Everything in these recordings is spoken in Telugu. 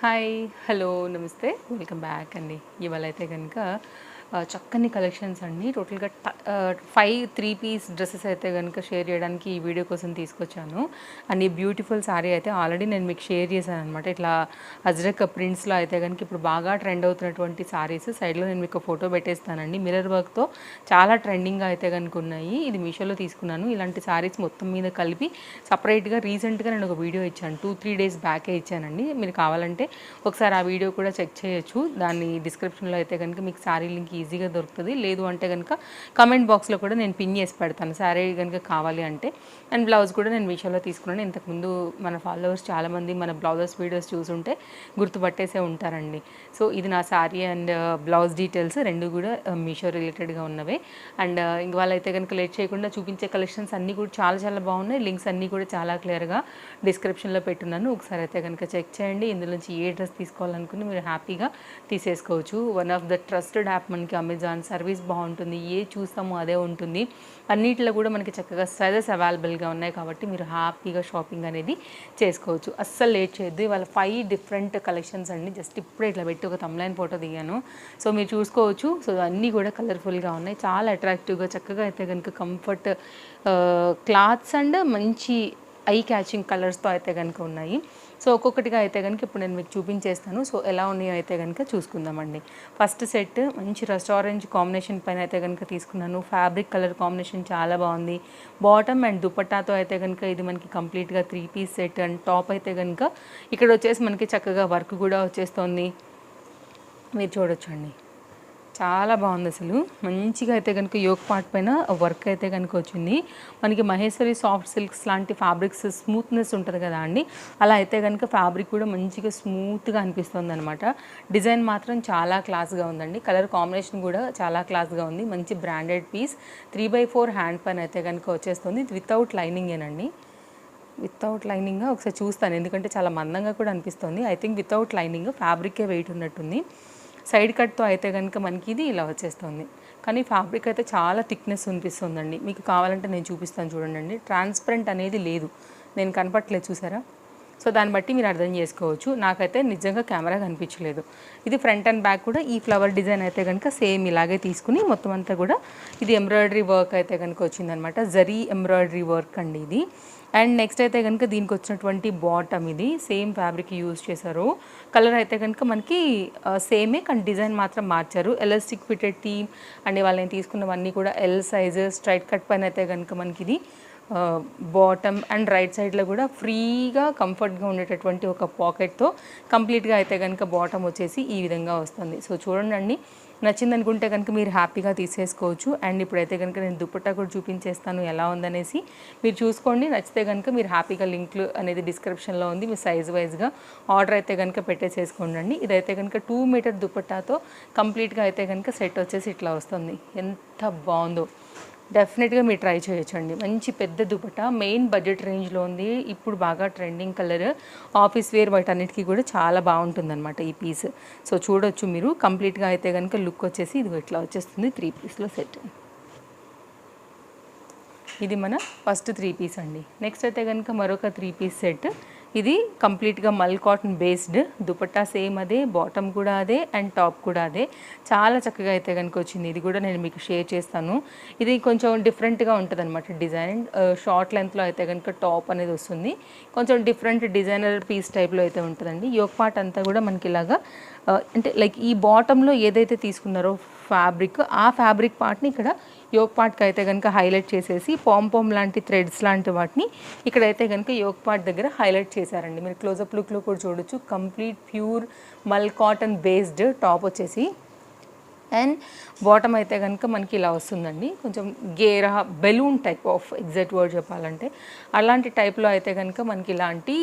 హాయ్, హలో, నమస్తే, వెల్కమ్ బ్యాక్ అండి. ఇవాళ అయితే కనుక చక్కని కలెక్షన్స్ అండి. టోటల్గా 5 3 పీస్ డ్రెస్సెస్ అయితే కనుక షేర్ చేయడానికి ఈ వీడియో కోసం తీసుకొచ్చాను. అండ్ ఈ బ్యూటిఫుల్ శారీ అయితే ఆల్రెడీ నేను మీకు షేర్ చేశాను అనమాట. ఇట్లా అజ్రక్ ప్రింట్స్లో అయితే కనుక ఇప్పుడు బాగా ట్రెండ్ అవుతున్నటువంటి శారీస్ సైడ్లో నేను మీకు ఫోటో పెట్టేస్తానండి. మిర్రర్ వర్క్తో చాలా ట్రెండింగ్గా అయితే కనుక ఉన్నాయి. ఇది మీషోలో తీసుకున్నాను. ఇలాంటి శారీస్ మొత్తం మీద కలిపి సపరేట్గా రీసెంట్గా నేను ఒక వీడియో ఇచ్చాను. 2-3 డేస్ బ్యాకే ఇచ్చానండి. మీరు కావాలంటే ఒకసారి ఆ వీడియో కూడా చెక్ చేయొచ్చు. దాన్ని డిస్క్రిప్షన్లో అయితే కనుక మీకు శారీ లింక్ ఈజీగా దొరుకుతుంది. లేదు అంటే కనుక కమెంట్ బాక్స్లో కూడా నేను పిన్ చేసి పెడతాను శారీ కనుక కావాలి అంటే. అండ్ బ్లౌజ్ కూడా నేను మీషోలో తీసుకున్నాను. ఇంతకుముందు మన ఫాలోవర్స్ చాలామంది మన బ్లౌజెస్ వీడియోస్ చూసుంటే గుర్తుపట్టేసే ఉంటారండి. సో ఇది నా శారీ అండ్ బ్లౌజ్ డీటెయిల్స్ రెండు కూడా మీషో రిలేటెడ్గా ఉన్నవే. అండ్ ఇంక వాళ్ళైతే కనుక లేట్ చేయకుండా చూపించే కలెక్షన్స్ అన్నీ కూడా చాలా చాలా బాగున్నాయి. లింక్స్ అన్నీ కూడా చాలా క్లియర్గా డిస్క్రిప్షన్లో పెట్టున్నాను. ఒకసారి అయితే కనుక చెక్ చేయండి. ఇందులో నుంచి ఏ డ్రెస్ తీసుకోవాలనుకుని మీరు హ్యాపీగా తీసేసుకోవచ్చు. One of the trusted app మనకి అమెజాన్. సర్వీస్ బాగుంటుంది, ఏ చూస్తామో అదే ఉంటుంది. అన్నిట్లో కూడా మనకి చక్కగా సైజెస్ అవైలబుల్గా ఉన్నాయి కాబట్టి మీరు హ్యాపీగా షాపింగ్ అనేది చేసుకోవచ్చు. అస్సలు లేట్ చేయొద్దు. ఇవాళ 5 డిఫరెంట్ కలెక్షన్స్ అండి. జస్ట్ ఇప్పుడే ఇట్లా పెట్టి ఒక తమ్లైన్ ఫోటో దిగాను. సో మీరు చూసుకోవచ్చు. సో అన్నీ కూడా కలర్ఫుల్గా ఉన్నాయి, చాలా అట్రాక్టివ్గా చక్కగా అయితే కనుక కంఫర్ట్ క్లాత్స్ అండ్ మంచి ఐ క్యాచింగ్ కలర్స్తో అయితే కనుక ఉన్నాయి. సో ఒక్కొక్కటిగా అయితే కనుక ఇప్పుడు నేను మీకు చూపించేస్తాను. సో ఎలా ఉన్నాయో అయితే కనుక చూసుకుందామండి. ఫస్ట్ సెట్ మంచి రెస్టారెంట్ కాంబినేషన్ పైన అయితే కనుక తీసుకున్నాను. ఫ్యాబ్రిక్ కలర్ కాంబినేషన్ చాలా బాగుంది. బాటమ్ అండ్ దుపట్టాతో అయితే కనుక ఇది మనకి కంప్లీట్గా 3 పీస్ సెట్. అండ్ టాప్ అయితే కనుక ఇక్కడ వచ్చేసి మనకి చక్కగా వర్క్ కూడా వచ్చేస్తుంది. మీరు చూడొచ్చండి, చాలా బాగుంది. అసలు మంచిగా అయితే కనుక యోక్ పార్ట్ పైన వర్క్ అయితే కనుక వచ్చింది. మనకి మహేశ్వరి సాఫ్ట్ సిల్క్స్ లాంటి ఫ్యాబ్రిక్స్ స్మూత్నెస్ ఉంటుంది కదా అండి, అలా అయితే కనుక ఫ్యాబ్రిక్ కూడా మంచిగా స్మూత్గా అనిపిస్తుంది అనమాట. డిజైన్ మాత్రం చాలా క్లాస్గా ఉందండి. కలర్ కాంబినేషన్ కూడా చాలా క్లాస్గా ఉంది. మంచి బ్రాండెడ్ పీస్. 3/4 హ్యాండ్ పైన అయితే కనుక వచ్చేస్తుంది. వితౌట్ లైనింగేనండి. వితౌట్ లైనింగ్ ఒకసారి చూస్తాను, ఎందుకంటే చాలా మందంగా కూడా అనిపిస్తుంది. ఐ థింక్ వితౌట్ లైనింగ్, ఫ్యాబ్రికే వెయిట్ ఉన్నట్టుంది. సైడ్ కట్తో అయితే కనుక మనకి ఇది ఇలా వచ్చేస్తుంది. కానీ ఫ్యాబ్రిక్ అయితే చాలా థిక్నెస్ అనిపిస్తుందండి. మీకు కావాలంటే నేను చూపిస్తాను చూడండి. ట్రాన్స్పరెంట్ అనేది లేదు, నేను కనపట్లేదు చూసారా. సో దాన్ని బట్టి మీరు అర్థం చేసుకోవచ్చు. నాకైతే నిజంగా కెమెరా కనిపించలేదు. ఇది ఫ్రంట్ అండ్ బ్యాక్ కూడా ఈ ఫ్లవర్ డిజైన్ అయితే కనుక సేమ్ ఇలాగే తీసుకుని మొత్తం అంతా కూడా ఇది ఎంబ్రాయిడరీ వర్క్ అయితే కనుక వచ్చిందనమాట. జరీ ఎంబ్రాయిడరీ వర్క్ అండి ఇది. అండ్ నెక్స్ట్ అయితే కనుక దీనికి వచ్చినటువంటి బాటమ్ ఇది సేమ్ ఫ్యాబ్రిక్ యూజ్ చేశారు. కలర్ అయితే కనుక మనకి సేమే, కానీ డిజైన్ మాత్రం మార్చారు. ఎలాస్టిక్ ఫిటెడ్ థీమ్ అండ్ వాళ్ళు నేను తీసుకున్నవన్నీ కూడా ఎల్ సైజు. స్ట్రైట్ కట్ పైన అయితే కనుక మనకి ఇది బాటమ్ అండ్ రైట్ సైడ్లో కూడా ఫ్రీగా కంఫర్ట్గా ఉండేటటువంటి ఒక పాకెట్తో కంప్లీట్గా అయితే కనుక బాటమ్ వచ్చేసి ఈ విధంగా వస్తుంది. సో చూడండి, నచ్చింది అనుకుంటే కనుక మీరు హ్యాపీగా తీసేసుకోవచ్చు. అండ్ ఇప్పుడైతే కనుక నేను దుపట్టా కూడా చూపించేస్తాను ఎలా ఉందనేసి మీరు చూసుకోండి. నచ్చితే కనుక మీరు హ్యాపీగా లింక్లు అనేది డిస్క్రిప్షన్లో ఉంది, మీ సైజ్ వైజ్గా ఆర్డర్ అయితే కనుక పెట్టేసేసుకోండి. ఇదైతే కనుక 2 మీటర్ దుపట్టాతో కంప్లీట్గా అయితే కనుక సెట్ వచ్చేసి ఇట్లా వస్తుంది. ఎంత బాగుందో, డెఫినెట్గా మీరు ట్రై చేయొచ్చండి. మంచి పెద్ద దుపట్టా, మెయిన్ బడ్జెట్ రేంజ్లో ఉంది. ఇప్పుడు బాగా ట్రెండింగ్ కలర్, ఆఫీస్ వేర్ వాటన్నిటికీ కూడా చాలా బాగుంటుందన్నమాట ఈ పీస్. సో చూడొచ్చు మీరు. కంప్లీట్గా అయితే కనుక లుక్ వచ్చేసి ఇది ఇట్లా వచ్చేస్తుంది. 3 పీస్లో సెట్. ఇది మన ఫస్ట్ 3 పీస్ అండి. నెక్స్ట్ అయితే కనుక మరొక 3 పీస్ సెట్. ఇది కంప్లీట్గా మల్ కాటన్ బేస్డ్. దుపట్టా సేమ్ అదే, బాటమ్ కూడా అదే, అండ్ టాప్ కూడా అదే. చాలా చక్కగా అయితే కనుక వచ్చింది. ఇది కూడా నేను మీకు షేర్ చేస్తాను. ఇది కొంచెం డిఫరెంట్గా ఉంటుంది అనమాట డిజైన్. షార్ట్ లెంత్లో అయితే కనుక టాప్ అనేది వస్తుంది. కొంచెం డిఫరెంట్ డిజైనర్ పీస్ టైప్లో అయితే ఉంటుందండి. యోక్ పార్ట్ అంతా కూడా మనకి ఇలాగా అంటే లైక్ ఈ బాటంలో ఏదైతే తీసుకున్నారో ఫ్యాబ్రిక్, ఆ ఫ్యాబ్రిక్ పార్ట్ని ఇక్కడ యోక్ పార్ట్కి అయితే కనుక హైలైట్ చేసేసి పాంపామ్ లాంటి థ్రెడ్స్ లాంటి వాటిని ఇక్కడైతే కనుక యోక్ పార్ట్ దగ్గర హైలైట్ చేశారండి. మీరు క్లోజప్ లుక్లో కూడా చూడొచ్చు. Complete pure mul cotton based top వచ్చేసి. అండ్ బాటమ్ అయితే కనుక మనకి ఇలా వస్తుందండి. కొంచెం గేరా balloon type of, exact word చెప్పాలంటే అలాంటి టైప్లో అయితే కనుక మనకి ఇలాంటి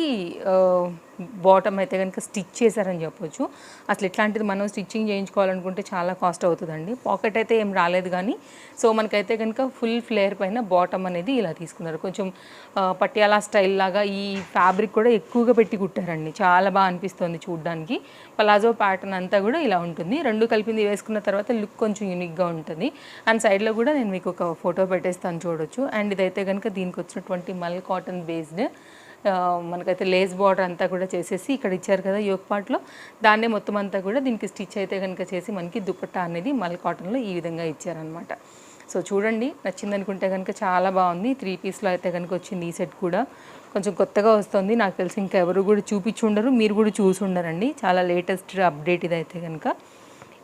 బాటమ్ అయితే కనుక స్టిచ్ చేశారని చెప్పొచ్చు. అసలు ఇట్లాంటిది మనం స్టిచ్చింగ్ చేయించుకోవాలనుకుంటే చాలా కాస్ట్ అవుతుందండి. పాకెట్ అయితే ఏం రాలేదు, కానీ సో మనకైతే కనుక ఫుల్ ఫ్లేర్ పైన బాటమ్ అనేది ఇలా తీసుకున్నారు. కొంచెం పటియాలా స్టైల్ లాగా ఈ ఫ్యాబ్రిక్ కూడా ఎక్కువగా పెట్టి కుట్టారండి. చాలా బాగా అనిపిస్తుంది చూడడానికి. పలాజో ప్యాటర్న్ అంతా కూడా ఇలా ఉంటుంది. రెండు కలిపింది వేసుకున్న తర్వాత లుక్ కొంచెం యూనిక్గా ఉంటుంది. అండ్ సైడ్లో కూడా నేను మీకు ఒక ఫోటో పెట్టేస్తాను చూడొచ్చు. అండ్ ఇదైతే కనుక దీనికి వచ్చినటువంటి మల్ కాటన్ బేస్డ్ మనకైతే లేస్ బార్డర్ అంతా కూడా చేసేసి ఇక్కడ ఇచ్చారు కదా యోక్ పార్ట్లో, దాన్నే మొత్తం అంతా కూడా దీనికి స్టిచ్ అయితే కనుక చేసి మనకి దుపట్టా అనేది మల్ కాటన్లో ఈ విధంగా ఇచ్చారనమాట. సో చూడండి, నచ్చింది అనుకుంటే కనుక చాలా బాగుంది. 3 పీస్లో అయితే కనుక వచ్చింది. ఈ సెట్ కూడా కొంచెం కొత్తగా వస్తుంది, నాకు తెలిసి ఇంకా ఎవరు కూడా చూపించుండరు, మీరు కూడా చూసి ఉండరండి. చాలా లేటెస్ట్ అప్డేట్ ఇదైతే కనుక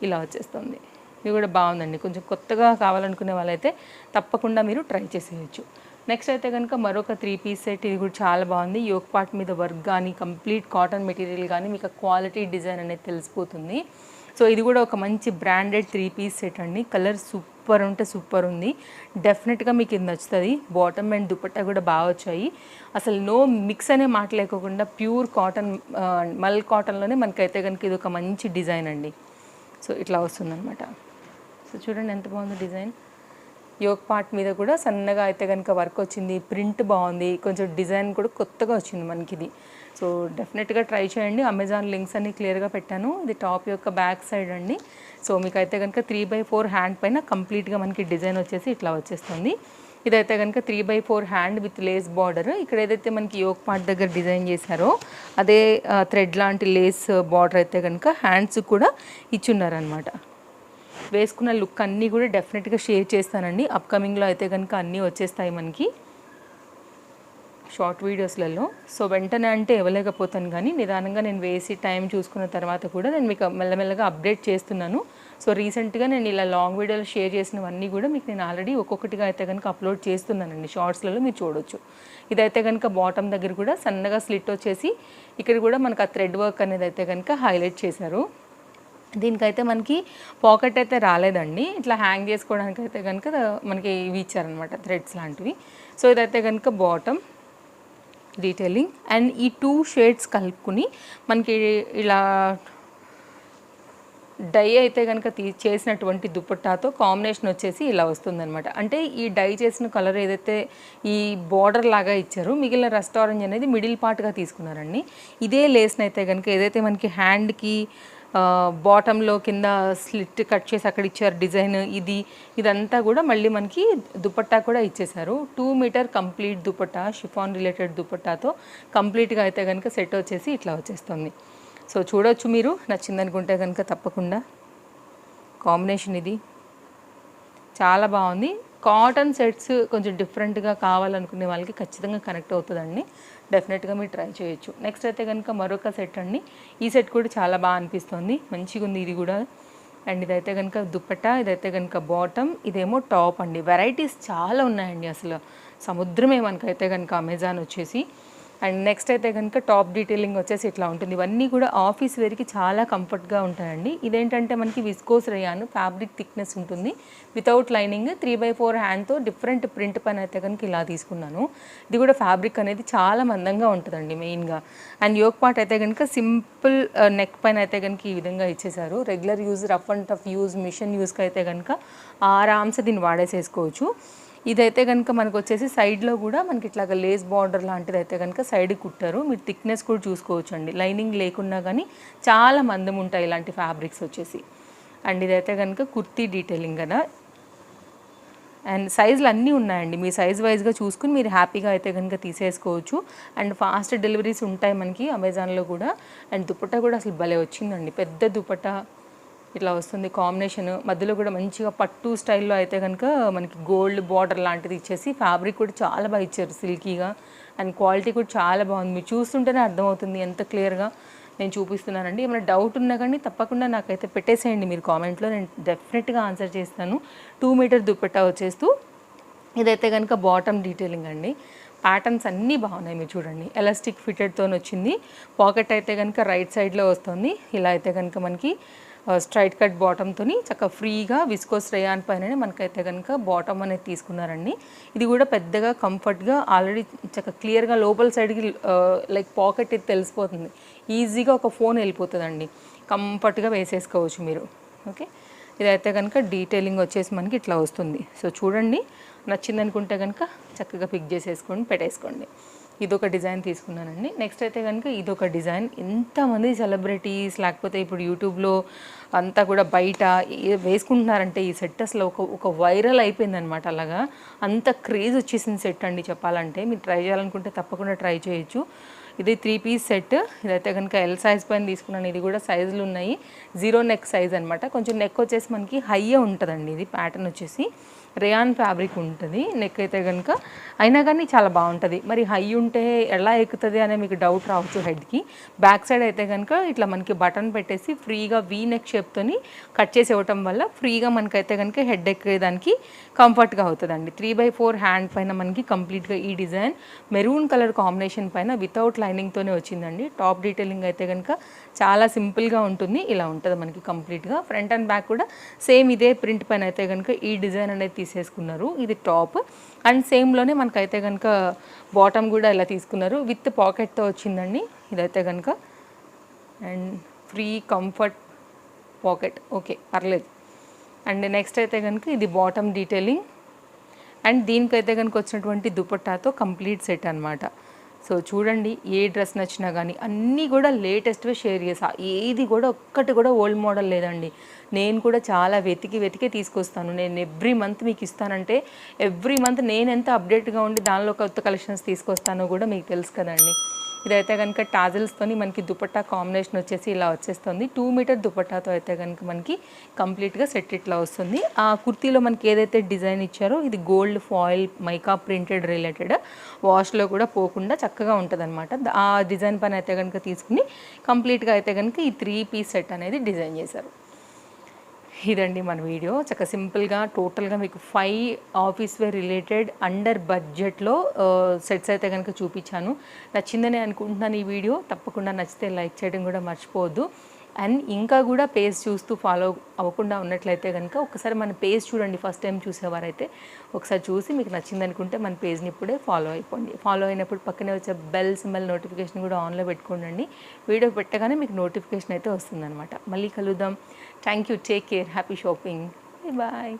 ఇలా వచ్చేస్తుంది. ఇది కూడా బాగుందండి. కొంచెం కొత్తగా కావాలనుకునే వాళ్ళైతే తప్పకుండా మీరు ట్రై చేసేయచ్చు. నెక్స్ట్ అయితే కనుక మరొక 3 పీస్ సెట్. ఇది కూడా చాలా బాగుంది. యోక్ పార్ట్ మీద వర్క్ కానీ కంప్లీట్ కాటన్ మెటీరియల్ కానీ మీకు క్వాలిటీ డిజైన్ అనేది తెలిసిపోతుంది. సో ఇది కూడా ఒక మంచి బ్రాండెడ్ 3 పీస్ సెట్ అండి. కలర్ సూపర్ ఉంటే సూపర్ ఉంది. డెఫినెట్గా మీకు ఇది నచ్చుతుంది. బాటమ్ అండ్ దుపట్టా కూడా బాగా వచ్చాయి. అసలు నో మిక్స్ అనే మాట లేకోకుండా ప్యూర్ కాటన్, మల్ కాటన్లోనే మనకైతే కనుక ఇది ఒక మంచి డిజైన్ అండి. సో ఇట్లా వస్తుందన్నమాట. సో చూడండి ఎంత బాగుంది డిజైన్. యోక్ పార్ట్ మీద కూడా సన్నగా అయితే కనుక వర్క్ వచ్చింది, ప్రింట్ బాగుంది, కొంచెం డిజైన్ కూడా కొత్తగా వచ్చింది మనకి ఇది. సో డెఫినెట్గా ట్రై చేయండి. అమెజాన్ లింక్స్ అన్ని క్లియర్గా పెట్టాను. ఇది టాప్ యొక్క బ్యాక్ సైడ్ అండి. సో మీకు అయితే కనుక 3/4 హ్యాండ్ పైన కంప్లీట్గా మనకి డిజైన్ వచ్చేసి ఇట్లా వచ్చేస్తుంది. ఇదైతే కనుక 3/4 హ్యాండ్ విత్ లేస్ బార్డర్. ఇక్కడ ఏదైతే మనకి యోక్ పార్ట్ దగ్గర డిజైన్ చేశారో అదే థ్రెడ్ లాంటి లేస్ బార్డర్ అయితే కనుక హ్యాండ్స్ కూడా ఇచ్చున్నారనమాట. వేసుకున్న లుక్ అన్నీ కూడా డెఫినెట్గా షేర్ చేస్తానండి. అప్కమింగ్లో అయితే కనుక అన్నీ వచ్చేస్తాయి మనకి షార్ట్ వీడియోస్లలో. సో వెంటనే అంటే ఇవ్వలేకపోతాను, కానీ నిదానంగా నేను వేసి టైం చూసుకున్న తర్వాత కూడా నేను మీకు మెల్లమెల్లగా అప్డేట్ చేస్తున్నాను. సో రీసెంట్గా నేను ఇలా లాంగ్ వీడియోలు షేర్ చేసినవన్నీ కూడా మీకు నేను ఆల్రెడీ ఒక్కొక్కటిగా అయితే కనుక అప్లోడ్ చేస్తున్నానండి షార్ట్స్లలో, మీరు చూడొచ్చు. ఇదైతే కనుక బాటమ్ దగ్గర కూడా సన్నగా స్లిట్ వచ్చేసి ఇక్కడ కూడా మనకు ఆ థ్రెడ్ వర్క్ అనేది అయితే కనుక హైలైట్ చేశారు. దీనికైతే మనకి పాకెట్ అయితే రాలేదండి. ఇట్లా హ్యాంగ్ చేసుకోవడానికి అయితే కనుక మనకి ఇవి ఇచ్చారనమాట, థ్రెడ్స్ లాంటివి. సో ఇదైతే కనుక బాటమ్ డీటెయిలింగ్. అండ్ ఈ 2 షేడ్స్ కలుపుకుని మనకి ఇలా డై అయితే కనుక చేసినటువంటి దుపట్టాతో కాంబినేషన్ వచ్చేసి ఇలా వస్తుందన్నమాట. అంటే ఈ డై చేసిన కలర్ ఏదైతే ఈ బార్డర్ లాగా ఇచ్చారో మిగిలిన రస్ట్ ఆరెంజ్ అనేది మిడిల్ పార్ట్గా తీసుకున్నారండి. ఇదే లేస్ని అయితే కనుక ఏదైతే మనకి హ్యాండ్కి బాటంలో కింద స్లిట్ కట్ చేసి అక్కడ ఇచ్చారు డిజైన్, ఇదంతా కూడా మళ్ళీ మనకి దుపట్టా కూడా ఇచ్చేసారు. 2 meter complete dupatta, chiffon related దుపట్టాతో కంప్లీట్గా అయితే కనుక సెట్ వచ్చేసి ఇట్లా వచ్చేస్తుంది. సో చూడొచ్చు, మీరు నచ్చిందనుకుంటే కనుక తప్పకుండా. కాంబినేషన్ ఇది చాలా బాగుంది. కాటన్ సెట్స్ కొంచెం డిఫరెంట్గా కావాలనుకునే వాళ్ళకి ఖచ్చితంగా కనెక్ట్ అవుతుందండి. డెఫినెట్గా మీరు ట్రై చేయొచ్చు. నెక్స్ట్ అయితే కనుక మరొక సెట్ అండి. ఈ సెట్ కూడా చాలా బాగా అనిపిస్తుంది, మంచిగా ఉంది ఇది కూడా. అండ్ ఇదైతే కనుక దుపట్టా, ఇదైతే కనుక బాటమ్, ఇదేమో టాప్ అండి. వెరైటీస్ చాలా ఉన్నాయండి, అసలు సముద్రమే మనకైతే కనుక అమెజాన్ వచ్చేసి. అండ్ నెక్స్ట్ అయితే కనుక టాప్ డీటెయిలింగ్ వచ్చేసి ఇట్లా ఉంటుంది. ఇవన్నీ కూడా ఆఫీస్ వేర్కి చాలా కంఫర్ట్గా ఉంటాయండి. ఇదేంటంటే మనకి విస్కోస్ రేయాన్ ఫ్యాబ్రిక్ థిక్నెస్ ఉంటుంది, వితౌట్ లైనింగ్, 3/4 హ్యాండ్తో డిఫరెంట్ ప్రింట్ పైన అయితే కనుక ఇలా తీసుకున్నాను. ఇది కూడా ఫ్యాబ్రిక్ అనేది చాలా మందంగా ఉంటుందండి మెయిన్గా. అండ్ యోక్ పార్ట్ అయితే కనుక సింపుల్ నెక్ పైన అయితే కనుక ఈ విధంగా ఇచ్చేసారు. Regular use, rough and tough use, machine యూస్కి అయితే కనుక ఆరామ్సే దీన్ని వాడేసేసుకోవచ్చు. ఇదైతే కనుక మనకు వచ్చేసి సైడ్లో కూడా మనకి ఇట్లాగా లేస్ బార్డర్ లాంటిది అయితే కనుక సైడ్కి కుట్టారు. మీరు థిక్నెస్ కూడా చూసుకోవచ్చు అండి. లైనింగ్ లేకున్నా కానీ చాలా మందం ఉంటాయి ఇలాంటి ఫ్యాబ్రిక్స్ వచ్చేసి. అండ్ ఇదైతే కనుక కుర్తీ డీటెయిలింగ్ కదా. అండ్ సైజులు అన్నీ ఉన్నాయండి, మీ సైజ్ వైజ్గా చూసుకుని మీరు హ్యాపీగా అయితే కనుక తీసేసుకోవచ్చు. అండ్ ఫాస్ట్ డెలివరీస్ ఉంటాయి మనకి అమెజాన్లో కూడా. అండ్ దుపట్టా కూడా అసలు భలే వచ్చిందండి, పెద్ద దుపట్టా ఇట్లా వస్తుంది. కాంబినేషన్ మధ్యలో కూడా మంచిగా పట్టు స్టైల్లో అయితే కనుక మనకి గోల్డ్ బార్డర్ లాంటిది ఇచ్చేసి ఫ్యాబ్రిక్ కూడా చాలా బాగా ఇచ్చారు, సిల్కీగా. అండ్ క్వాలిటీ కూడా చాలా బాగుంది, మీరు చూస్తుంటేనే అర్థమవుతుంది ఎంత క్లియర్గా నేను చూపిస్తున్నానండి. ఏమైనా డౌట్ ఉన్నా కానీ తప్పకుండా నాకైతే పెట్టేసేయండి మీరు కామెంట్లో, నేను డెఫినెట్గా ఆన్సర్ చేస్తాను. 2 మీటర్ దుపట్టా వచ్చేస్తూ ఇదైతే కనుక బాటమ్ డీటెయిలింగ్ అండి. ప్యాటర్న్స్ అన్నీ బాగున్నాయి, మీరు చూడండి. ఎలాస్టిక్ ఫిటెడ్తో వచ్చింది. పాకెట్ అయితే కనుక రైట్ సైడ్లో వస్తుంది. ఇలా అయితే కనుక మనకి స్ట్రైట్ కట్ బాటమ్తో చక్కగా ఫ్రీగా విస్కోస్ రేయాన్ పైన మనకైతే కనుక బాటమ్ అనేది తీసుకున్నారండి. ఇది కూడా పెద్దగా కంఫర్ట్గా ఆల్రెడీ చక్కగా క్లియర్గా లోపల సైడ్కి లైక్ పాకెట్ ఇది తెలిసిపోతుంది. ఈజీగా ఒక ఫోన్ వెళ్ళిపోతుందండి, కంఫర్ట్గా వేసేసుకోవచ్చు మీరు. ఓకే, ఇదైతే కనుక డీటెయిలింగ్ వచ్చేసి మనకి ఇట్లా వస్తుంది. సో చూడండి, నచ్చిందనుకుంటే కనుక చక్కగా పిక్ చేసేసుకోండి, పెట్టేసుకోండి. ఇదొక డిజైన్ తీసుకున్నానండి. నెక్స్ట్ అయితే కనుక ఇదొక డిజైన్. ఎంతమంది సెలబ్రిటీస్ లేకపోతే ఇప్పుడు యూట్యూబ్లో అంతా కూడా బయట వేసుకుంటున్నారంటే ఈ సెట్ అసలు ఒక వైరల్ అయిపోయిందనమాట. అలాగా అంత క్రేజ్ వచ్చేసింది సెట్ అండి చెప్పాలంటే. మీరు ట్రై చేయాలనుకుంటే తప్పకుండా ట్రై చేయొచ్చు. ఇది 3 పీస్ సెట్. ఇదైతే కనుక ఎల్ సైజ్ పైన తీసుకున్నాను. ఇది కూడా సైజులు ఉన్నాయి. 0 నెక్ సైజ్ అనమాట. కొంచెం నెక్ వచ్చేసి మనకి హైయే ఉంటుందండి. ఇది ప్యాటర్న్ వచ్చేసి రేయాన్ ఫ్యాబ్రిక్ ఉంటుంది. నెక్ అయితే కనుక అయినా కానీ చాలా బాగుంటుంది. మరి హై ఉంటే ఎలా ఎక్కుతుంది అనే మీకు డౌట్ రావచ్చు హెడ్కి. బ్యాక్ సైడ్ అయితే కనుక ఇట్లా మనకి బటన్ పెట్టేసి ఫ్రీగా వీ నెక్ షేప్తోని కట్ చేసి ఇవ్వటం వల్ల ఫ్రీగా మనకైతే కనుక హెడ్ ఎక్కేదానికి కంఫర్ట్గా అవుతుందండి. 3/4 హ్యాండ్ పైన మనకి కంప్లీట్గా ఈ డిజైన్ మెరూన్ కలర్ కాంబినేషన్ పైన వితౌట్ లైనింగ్తోనే వచ్చిందండి. టాప్ డీటెయిలింగ్ అయితే కనుక చాలా సింపుల్గా ఉంటుంది. ఇలా ఉంటుంది మనకి కంప్లీట్గా. ఫ్రంట్ అండ్ బ్యాక్ కూడా సేమ్ ఇదే ప్రింట్ పైన అయితే కనుక ఈ డిజైన్ అనేది తీసేసుకున్నారు. ఇది టాప్ అండ్ సేమ్లోనే మనకైతే కనుక బాటమ్ కూడా ఇలా తీసుకున్నారు. విత్ పాకెట్తో వచ్చిందండి ఇదైతే కనుక. And free comfort pocket okay పర్లేదు. అండ్ నెక్స్ట్ అయితే కనుక ఇది బాటమ్ డీటెయిలింగ్ అండ్ దీనికైతే కనుక వచ్చినటువంటి దుపట్టాతో కంప్లీట్ సెట్ అనమాట. సో చూడండి, ఏ డ్రెస్ నచ్చినా కానీ అన్నీ కూడా లేటెస్ట్వే షేర్ చేసా. ఏది కూడా ఒక్కటి కూడా ఓల్డ్ మోడల్ లేదండి. నేను కూడా చాలా వెతికి తీసుకొస్తాను. నేను ఎవ్రీ మంత్ మీకు ఇస్తానంటే ఎవ్రీ మంత్ నేను ఎంత అప్డేట్గా ఉండి దానిలో కొత్త కలెక్షన్స్ తీసుకొస్తానో కూడా మీకు తెలుసు కదండి. ఇదైతే కనుక టాజిల్స్తోని మనకి దుపట్టా కాంబినేషన్ వచ్చేసి ఇలా వచ్చేస్తుంది. 2 మీటర్ దుపట్టాతో అయితే కనుక మనకి కంప్లీట్గా సెట్ ఇట్లా వస్తుంది. ఆ కుర్తీలో మనకి ఏదైతే డిజైన్ ఇచ్చారో ఇది gold foil mica printed related. వాష్లో కూడా పోకుండా చక్కగా ఉంటుంది అనమాట. ఆ డిజైన్ పైన అయితే కనుక తీసుకుని కంప్లీట్గా అయితే కనుక ఈ 3 పీస్ సెట్ అనేది డిజైన్ చేశారు. ఇదండి మన వీడియో. చక్కగా సింపుల్గా టోటల్గా మీకు 5 ఆఫీస్ వేర్ రిలేటెడ్ అండర్ బడ్జెట్లో సెట్స్ అయితే కనుక చూపించాను. నచ్చిందని అనుకుంటున్నాను ఈ వీడియో. తప్పకుండా నచ్చితే లైక్ చేయడం కూడా మర్చిపోవద్దు. అండ్ ఇంకా కూడా పేజ్ చూస్తూ ఫాలో అవ్వకుండా ఉన్నట్లయితే కనుక ఒకసారి మన పేజ్ చూడండి. ఫస్ట్ టైం చూసేవారైతే ఒకసారి చూసి మీకు నచ్చింది అనుకుంటే మన పేజ్ని ఇప్పుడే ఫాలో అయిపోండి. ఫాలో అయినప్పుడు పక్కనే వచ్చే బెల్ సింబల్ నోటిఫికేషన్ కూడా ఆన్లో పెట్టుకోండి. వీడియో పెట్టగానే మీకు నోటిఫికేషన్ అయితే వస్తుందన్నమాట. మళ్ళీ కలుద్దాం. Thank you. Take care. Happy shopping. Bye.